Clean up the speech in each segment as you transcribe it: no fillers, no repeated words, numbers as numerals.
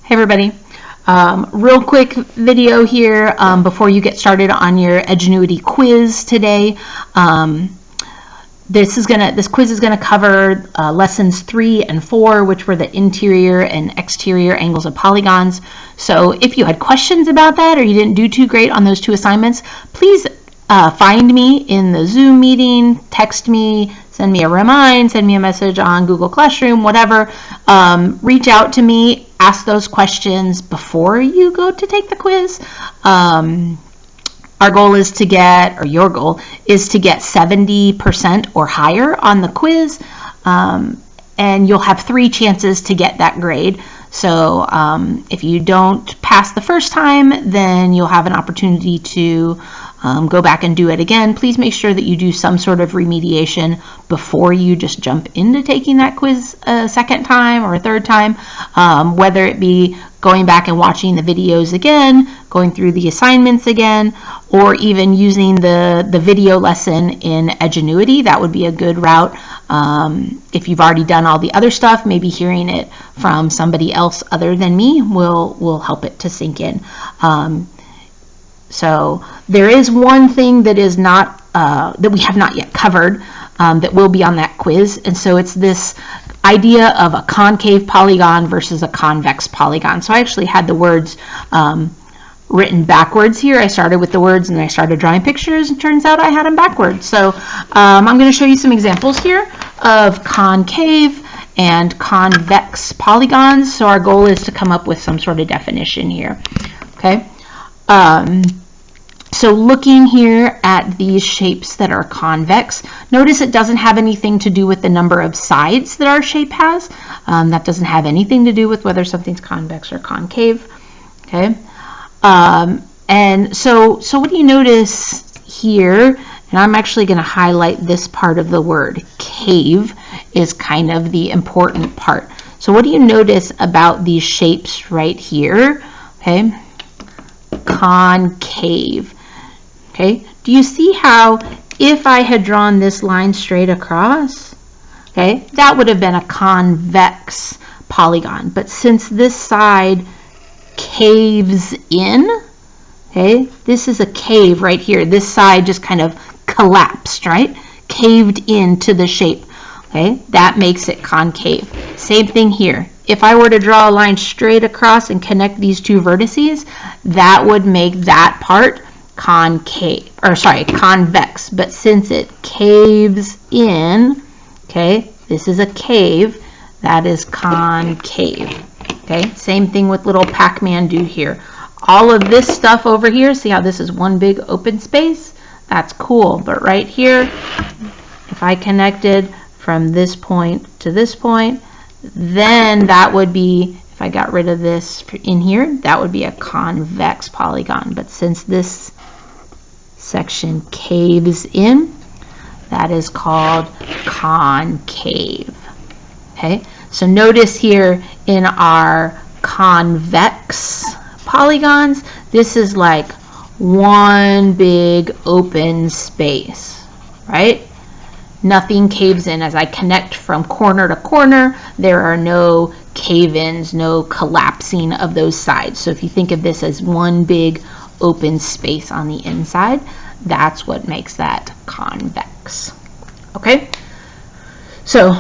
Hey everybody, real quick video here before you get started on your Edgenuity quiz today. This quiz is gonna cover lessons 3 and 4, which were the interior and exterior angles of polygons. So if you had questions about that or you didn't do too great on those 2 assignments, please find me in the Zoom meeting, text me, send me a remind, send me a message on Google Classroom, whatever. Reach out to me, ask those questions before you go to take the quiz. Our goal is to get, or your goal is to get 70% or higher on the quiz, and you'll have 3 chances to get that grade. So if you don't pass the first time, then you'll have an opportunity to go back and do it again. Please make sure that you do some sort of remediation before you just jump into taking that quiz a second time or a third time, whether it be going back and watching the videos again, going through the assignments again, or even using the video lesson in Edgenuity. That would be a good route. If you've already done all the other stuff, maybe hearing it from somebody else other than me will help it to sink in. So there is one thing that is not that we have not yet covered that will be on that quiz, and so it's this idea of a concave polygon versus a convex polygon. So I actually had the words written backwards here. I started with the words and I started drawing pictures, and turns out I had them backwards. So I'm going to show you some examples here of concave and convex polygons. So our goal is to come up with some sort of definition here. Okay. So looking here at these shapes that are convex, notice it doesn't have anything to do with the number of sides that our shape has. That doesn't have anything to do with whether something's convex or concave. Okay. And so what do you notice here? And I'm actually going to highlight this part of the word. Cave is kind of the important part. So what do you notice about these shapes right here? Okay. Concave. Okay, do you see how if I had drawn this line straight across, okay, that would have been a convex polygon. But since this side caves in, okay, this is a cave right here. This side just kind of collapsed, right? Caved into the shape. Okay, that makes it concave. Same thing here. If I were to draw a line straight across and connect these 2 vertices, that would make that part concave, or sorry, convex. But since it caves in, okay, this is a cave, that is concave. Okay, same thing with little Pac-Man dude here. All of this stuff over here, see how this is one big open space? That's cool. But right here, if I connected from this point to this point, then that would be, if I got rid of this in here, that would be a convex polygon. But since this section caves in, that is called concave. Okay, so notice here in our convex polygons, this is like one big open space, right? Nothing caves in. As I connect from corner to corner, there are no cave-ins, no collapsing of those sides. So if you think of this as one big open space on the inside, that's what makes that convex. Okay? So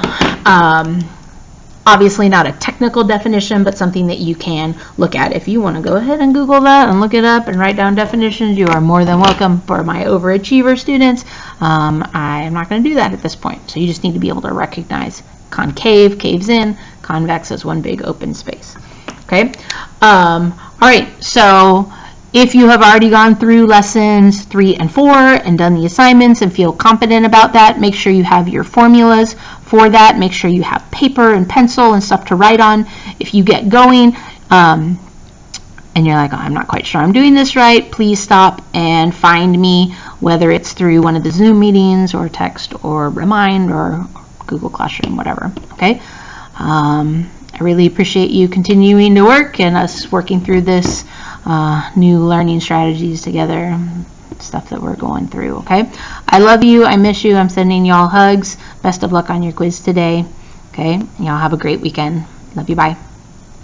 obviously not a technical definition, but something that you can look at. If you want to go ahead and Google that and look it up and write down definitions, you are more than welcome. For my overachiever students, I am not going to do that at this point. So you just need to be able to recognize concave, caves in, convex as one big open space. Okay? All right, so if you have already gone through lessons 3 and 4 and done the assignments and feel confident about that, make sure you have your formulas for that. Make sure you have paper and pencil and stuff to write on. If you get going and you're like, oh, I'm not quite sure I'm doing this right, please stop and find me, whether it's through one of the Zoom meetings or text or remind or Google Classroom, whatever. Okay. I really appreciate you continuing to work and us working through this new learning strategies together, stuff that we're going through. Okay, I love you, I miss you, I'm sending y'all hugs. Best of luck on your quiz today. Okay, y'all have a great weekend. Love you, bye.